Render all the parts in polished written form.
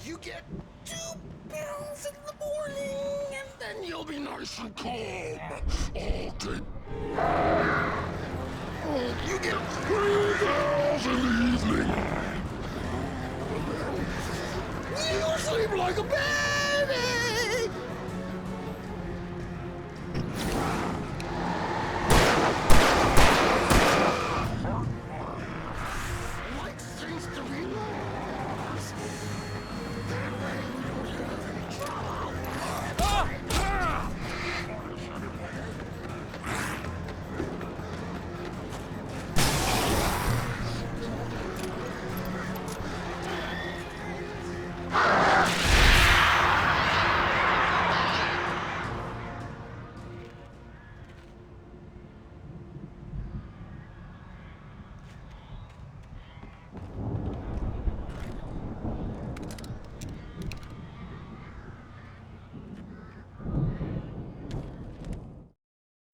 You get 2 pills in the morning, and then you'll be nice and calm all day. You get 3 pills in the evening. You sleep like a baby! Like things to be lost. That way we don't have any trouble.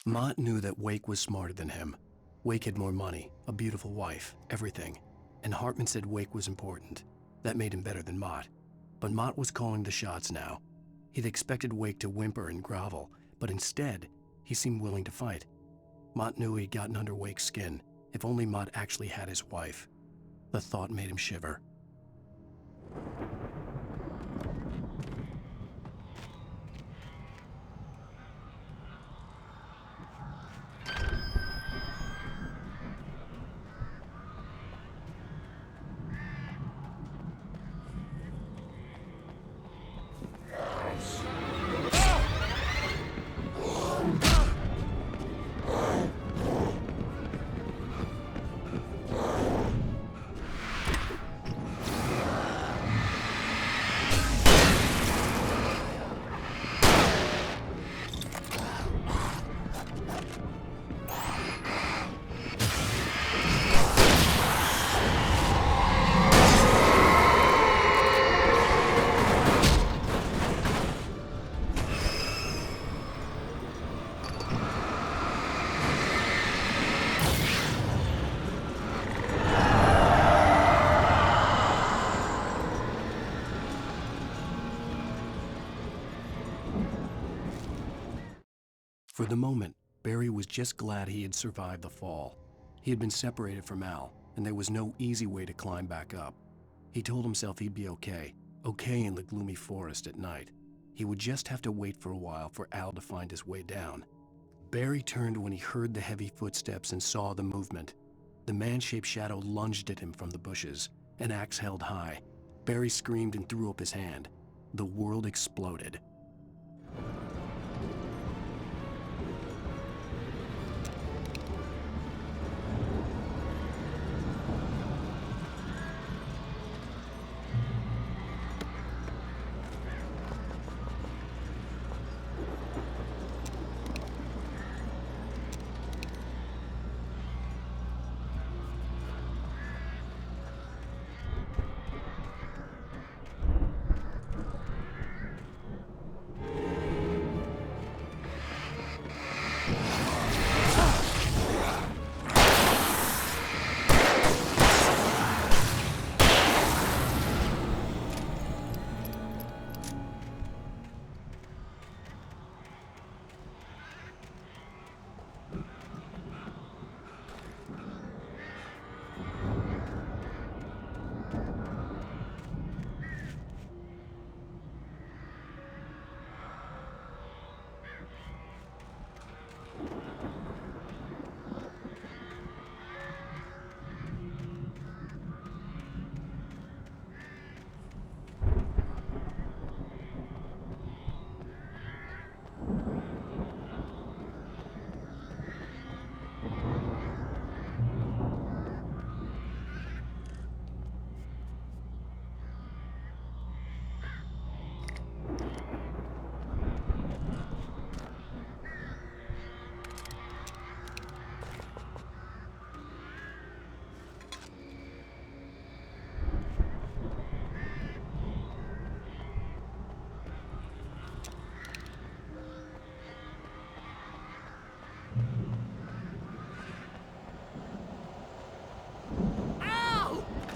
Mott knew that Wake was smarter than him. Wake had more money, a beautiful wife, everything. And Hartman said Wake was important. That made him better than Mott. But Mott was calling the shots now. He'd expected Wake to whimper and grovel, but instead, he seemed willing to fight. Mott knew he'd gotten under Wake's skin. If only Mott actually had his wife. The thought made him shiver. For the moment, Barry was just glad he had survived the fall. He had been separated from Al, and there was no easy way to climb back up. He told himself he'd be okay in the gloomy forest at night. He would just have to wait for a while for Al to find his way down. Barry turned when he heard the heavy footsteps and saw the movement. The man-shaped shadow lunged at him from the bushes, an axe held high. Barry screamed and threw up his hand. The world exploded.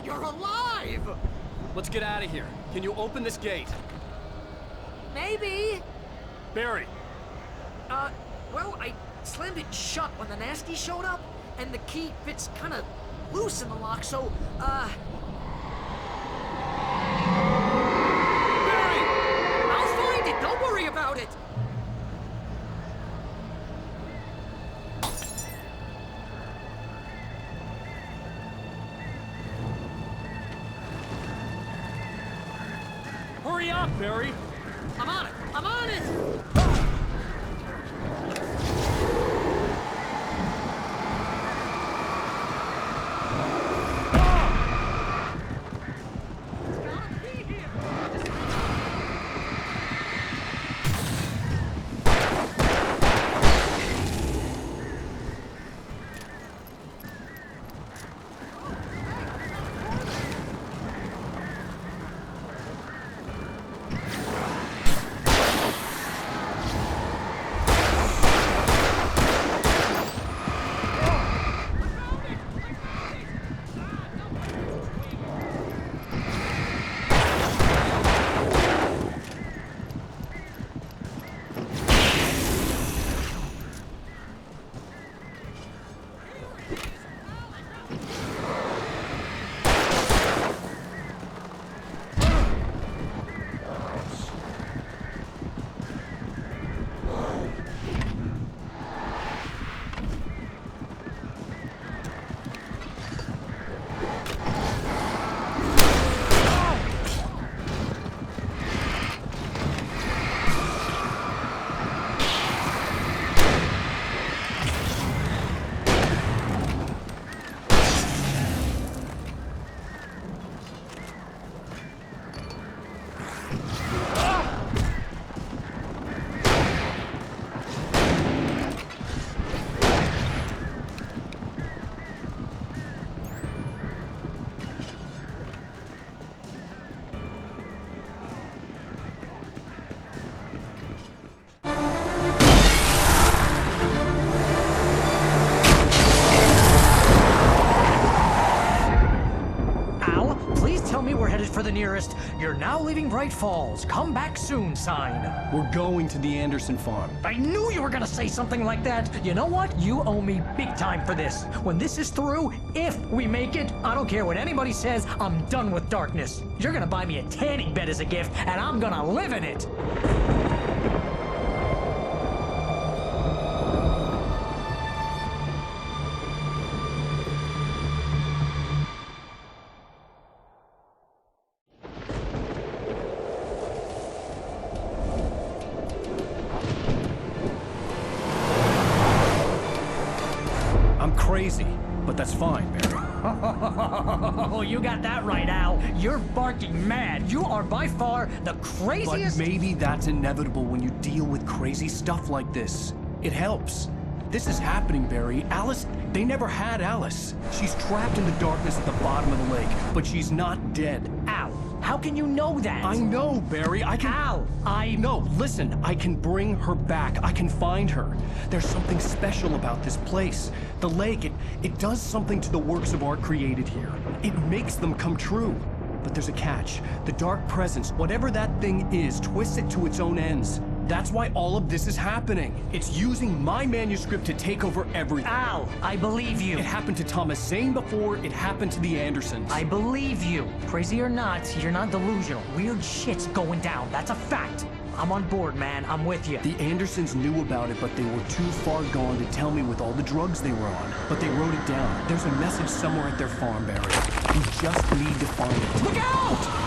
You're alive! let's get out of here. Can you open this gate? Maybe. Barry! Well, I slammed it shut when the nasty showed up, and the key fits kind of loose in the lock, so, Barry! I'll find it, don't worry about it! Hurry up, Barry! I'm on it! I'm on it! For the nearest, "You're now leaving Bright Falls. Come back soon" sign. We're going to the Anderson farm. I knew you were gonna say something like that. You know what? You owe me big time for this. When this is through, if we make it, I don't care what anybody says, I'm done with darkness. You're gonna buy me a tanning bed as a gift, and I'm gonna live in it. Crazy, but that's fine, Barry. Oh, you got that right, Al. You're barking mad. You are by far the craziest... But maybe that's inevitable when you deal with crazy stuff like this. It helps. This is happening, Barry. Alice, they never had Alice. She's trapped in the darkness at the bottom of the lake, but she's not dead. Al, how can you know that? I know, Barry. I can... Al, No, listen. I can bring her back. I can find her. There's something special about this place. The lake, it does something to the works of art created here. It makes them come true. But there's a catch. The dark presence, whatever that thing is, twists it to its own ends. That's why all of this is happening. It's using my manuscript to take over everything. Al, I believe you. It happened to Thomas Zane before, it happened to the Andersons. I believe you. Crazy or not, you're not delusional. Weird shit's going down. That's a fact. I'm on board, man. I'm with you. The Andersons knew about it, but they were too far gone to tell me with all the drugs they were on. But they wrote it down. There's a message somewhere at their farm, Barry. We just need to find it. Look out!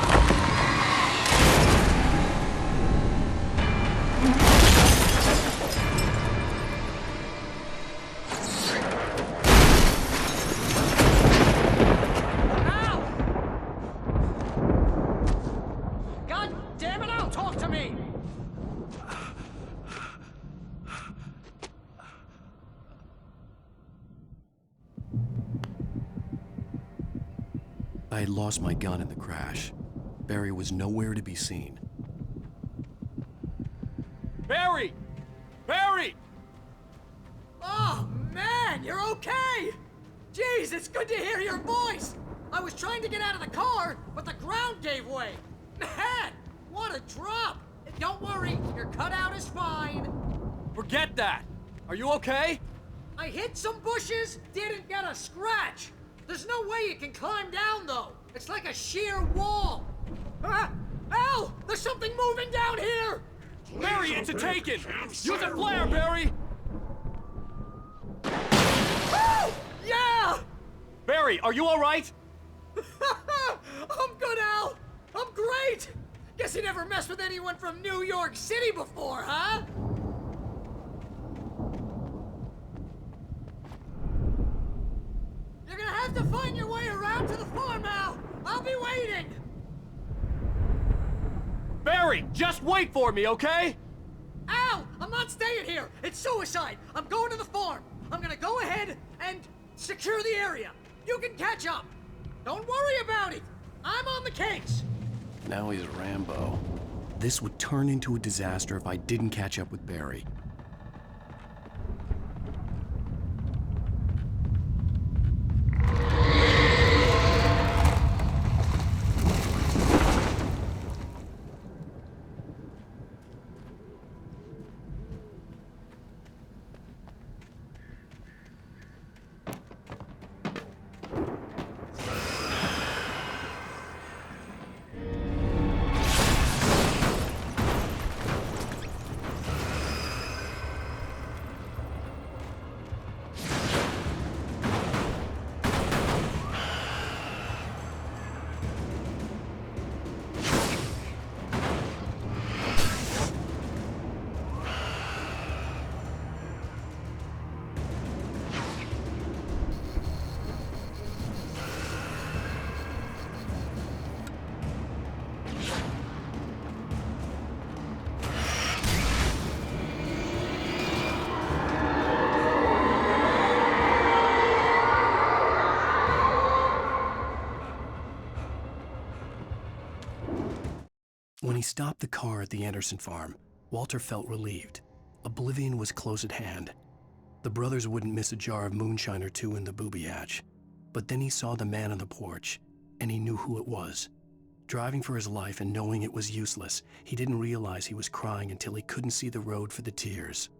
I had lost my gun in the crash. Barry was nowhere to be seen. Barry! Barry! Oh, man, you're okay! Jeez, it's good to hear your voice! I was trying to get out of the car, but the ground ground gave way! Man, what a drop! Don't worry, your cutout is fine. Forget that! Are you okay? I hit some bushes, didn't get a scratch. There's no way you can climb down, though. It's like a sheer wall. Ah! Al! There's something moving down here! Barry, it's a taken! Use a flare, Barry! Oh! Yeah! Barry, are you alright? I'm good, Al! I'm great! Guess you never messed with anyone from New York City before, huh? You're gonna have to find your way around to the farm, Al! I'll be waiting! Barry, just wait for me, okay? Al! I'm not staying here! It's suicide! I'm going to the farm! I'm gonna go ahead and secure the area! You can catch up! Don't worry about it! I'm on the case! Now he's Rambo. This would turn into a disaster if I didn't catch up with Barry. When he stopped the car at the Anderson farm, Walter felt relieved. Oblivion was close at hand. The brothers wouldn't miss a jar of moonshine or two in the booby hatch. But then he saw the man on the porch, and he knew who it was. Driving for his life and knowing it was useless, he didn't realize he was crying until he couldn't see the road for the tears.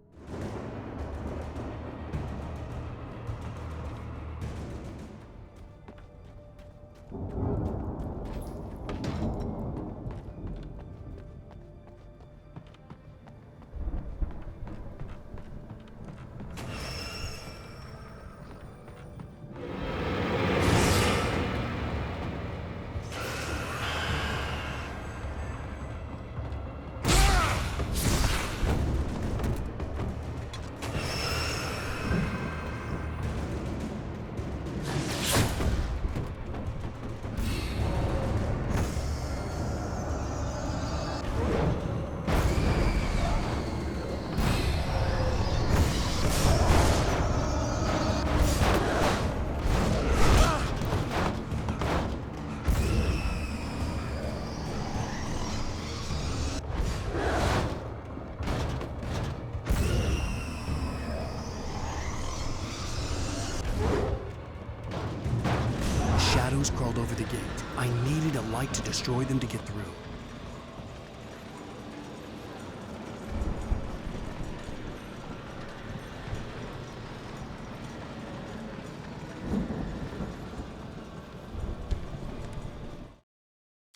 Shadows crawled over the gate. I needed a light to destroy them to get through.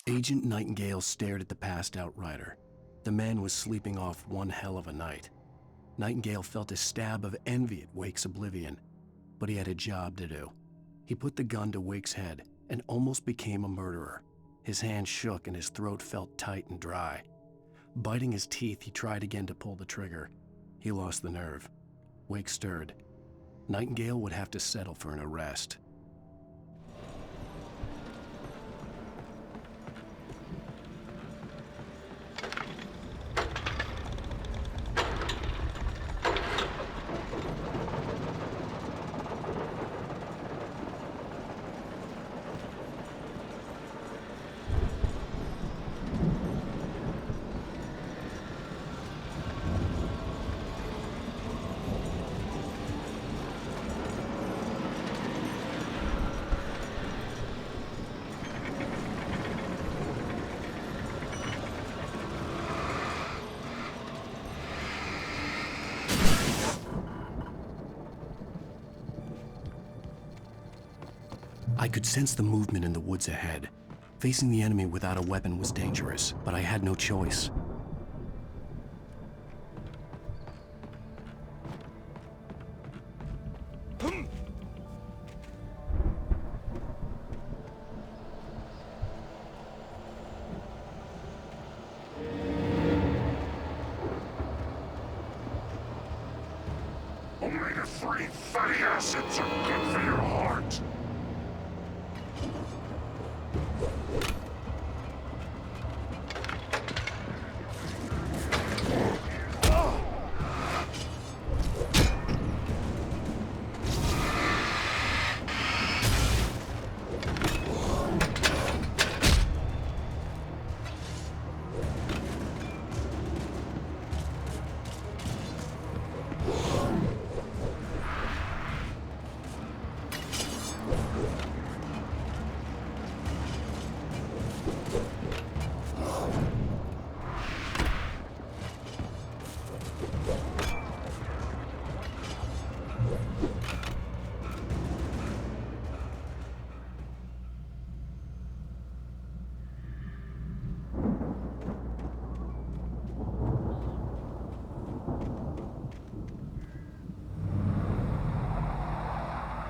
Agent Nightingale stared at the passed-out rider. The man was sleeping off one hell of a night. Nightingale felt a stab of envy at Wake's oblivion, but he had a job to do. He put the gun to Wake's head and almost became a murderer. His hand shook and his throat felt tight and dry. Biting his teeth, he tried again to pull the trigger. He lost the nerve. Wake stirred. Nightingale would have to settle for an arrest. could sense the movement in the woods ahead. Facing the enemy without a weapon was dangerous, but I had no choice. Omega-3 fatty acids are good for your heart.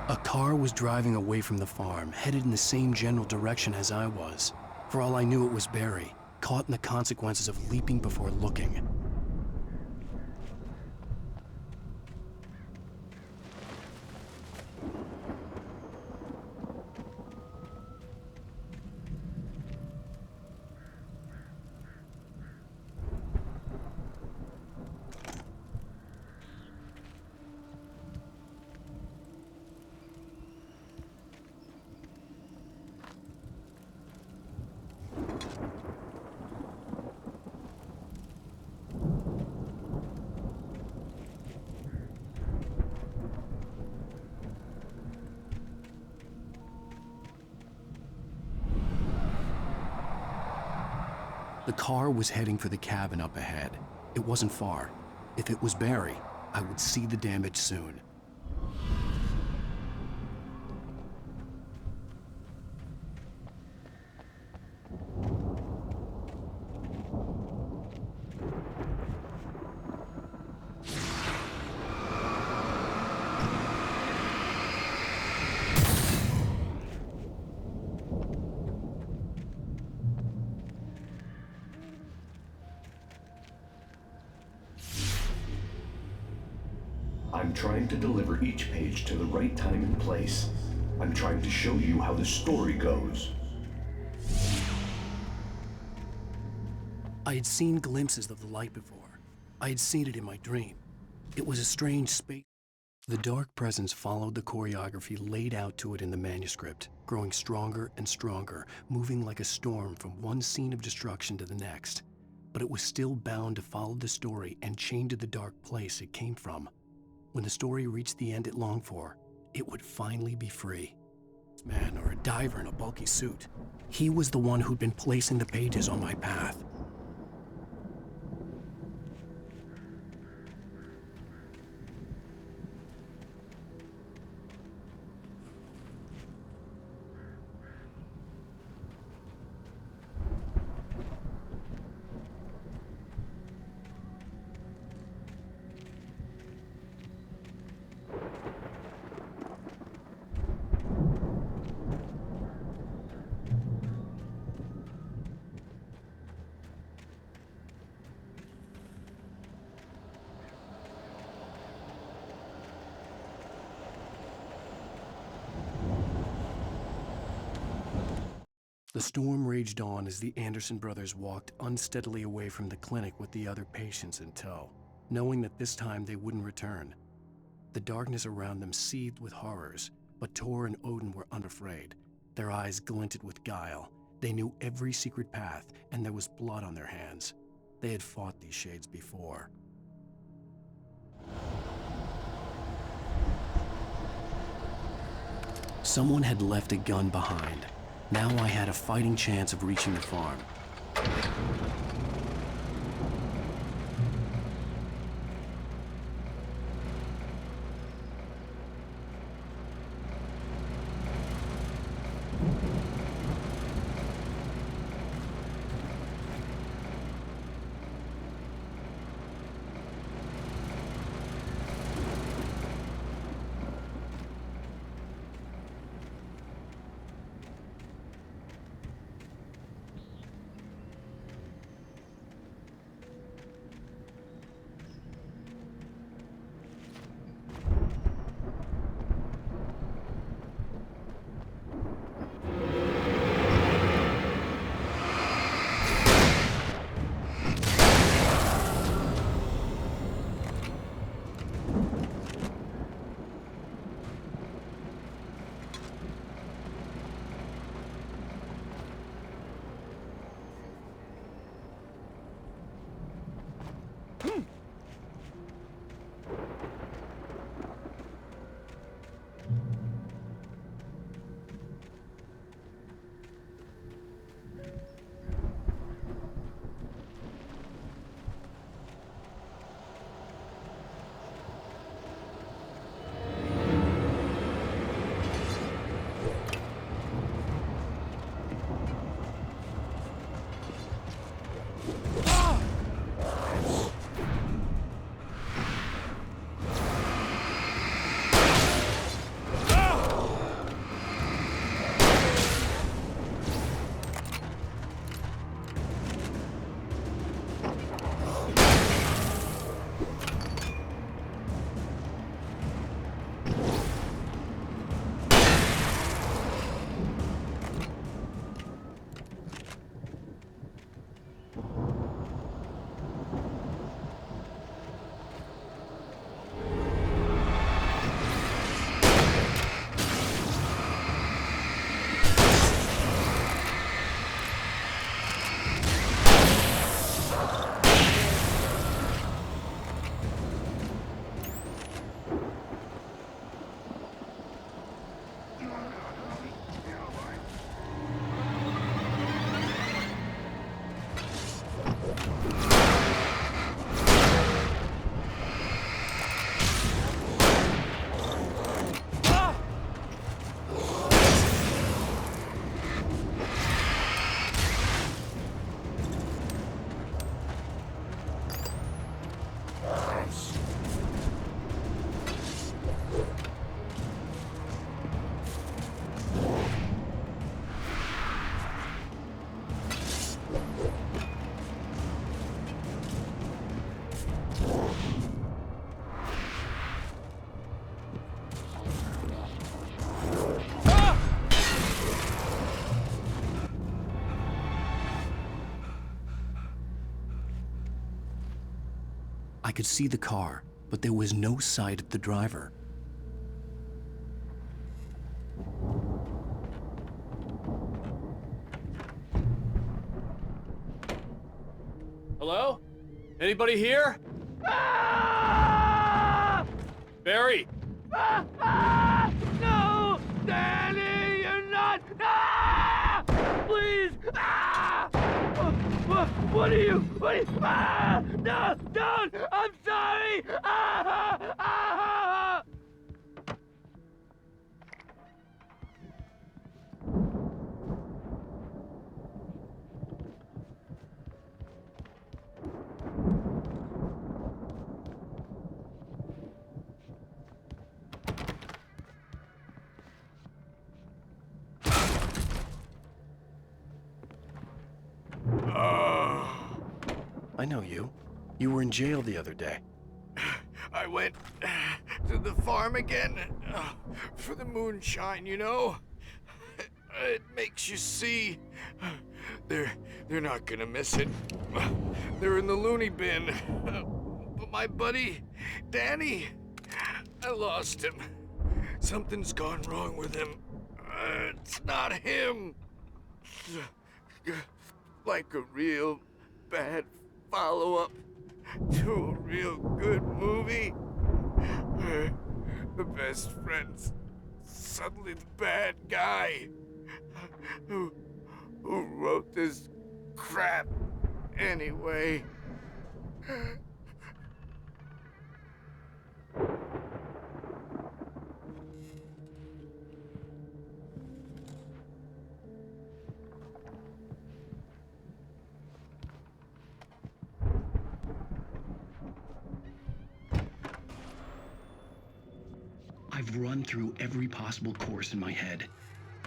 A car was driving away from the farm, headed in the same general direction as I was. For all I knew, it was Barry, caught in the consequences of leaping before looking. The car was heading for the cabin up ahead. It wasn't far. If it was Barry, I would see the damage soon. I'm trying to deliver each page to the right time and place. I'm trying to show you how the story goes. I had seen glimpses of the light before. I had seen it in my dream. It was a strange space. The dark presence followed the choreography laid out to it in the manuscript, growing stronger and stronger, moving like a storm from one scene of destruction to the next. But it was still bound to follow the story and chained to the dark place it came from. When the story reached the end it longed for, it would finally be free. Man, or a diver in a bulky suit. He was the one who'd been placing the pages on my path. The storm raged on as the Anderson brothers walked unsteadily away from the clinic with the other patients in tow, knowing that this time they wouldn't return. The darkness around them seethed with horrors, but Tor and Odin were unafraid. Their eyes glinted with guile. They knew every secret path, and there was blood on their hands. They had fought these shades before. Someone had left a gun behind. Now I had a fighting chance of reaching the farm. I could see the car, but there was no sight of the driver. Hello? Anybody here? Ah! Barry! No! Danny, you're not! Ah! Please! Ah! What are you? What are you? Ah! No! Don't! I'm sorry! Ah! Ah! I know you. You were in jail the other day. I went to the farm again for the moonshine, you know? It makes you see. They're not gonna miss it. They're in the loony bin. But my buddy, Danny, I lost him. Something's gone wrong with him. It's not him. Like a real bad follow-up to a real good movie. The best friend's suddenly the bad guy who wrote this crap anyway. I've run through every possible course in my head.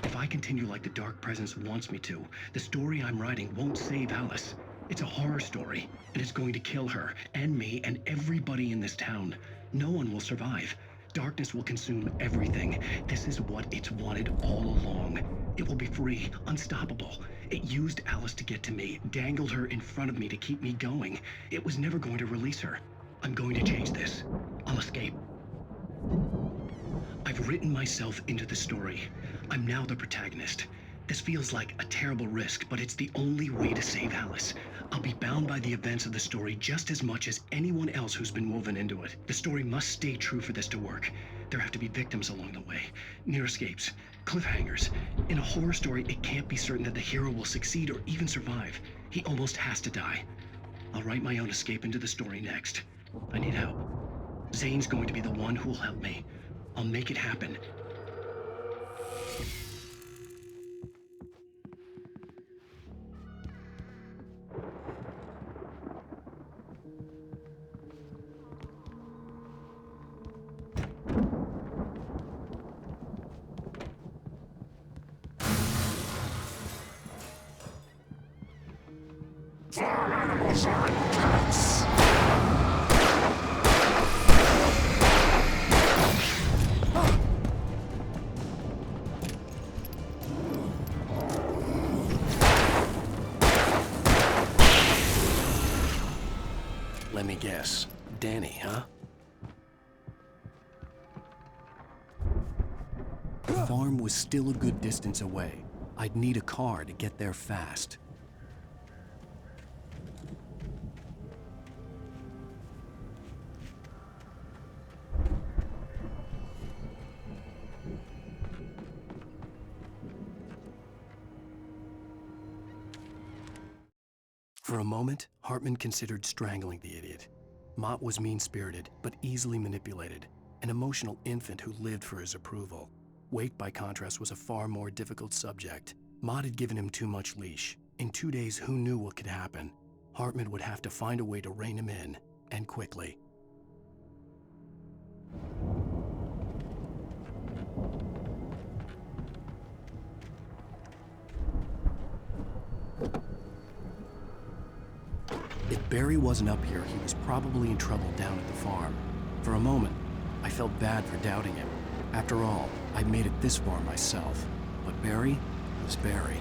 If I continue like the Dark Presence wants me to, the story I'm writing won't save Alice. It's a horror story, and it's going to kill her, and me, and everybody in this town. No one will survive. Darkness will consume everything. This is what it's wanted all along. It will be free, unstoppable. It used Alice to get to me, dangled her in front of me to keep me going. It was never going to release her. I'm going to change this. I'll escape. I've written myself into the story. I'm now the protagonist. This feels like a terrible risk, but it's the only way to save Alice. I'll be bound by the events of the story just as much as anyone else who's been woven into it. The story must stay true for this to work. There have to be victims along the way, near escapes, cliffhangers. In a horror story, it can't be certain that the hero will succeed or even survive. He almost has to die. I'll write my own escape into the story next. I need help. Zane's going to be the one who will help me. I'll make it happen. Let me guess. Danny, huh? The farm was still a good distance away. I'd need a car to get there fast. For a moment, Hartman considered strangling the idiot. Mott was mean-spirited, but easily manipulated, an emotional infant who lived for his approval. Wake, by contrast, was a far more difficult subject. Mott had given him too much leash. In 2 days, who knew what could happen? Hartman would have to find a way to rein him in, and quickly. If Barry wasn't up here, he was probably in trouble down at the farm. For a moment, I felt bad for doubting him. After all, I'd made it this far myself. But Barry was Barry.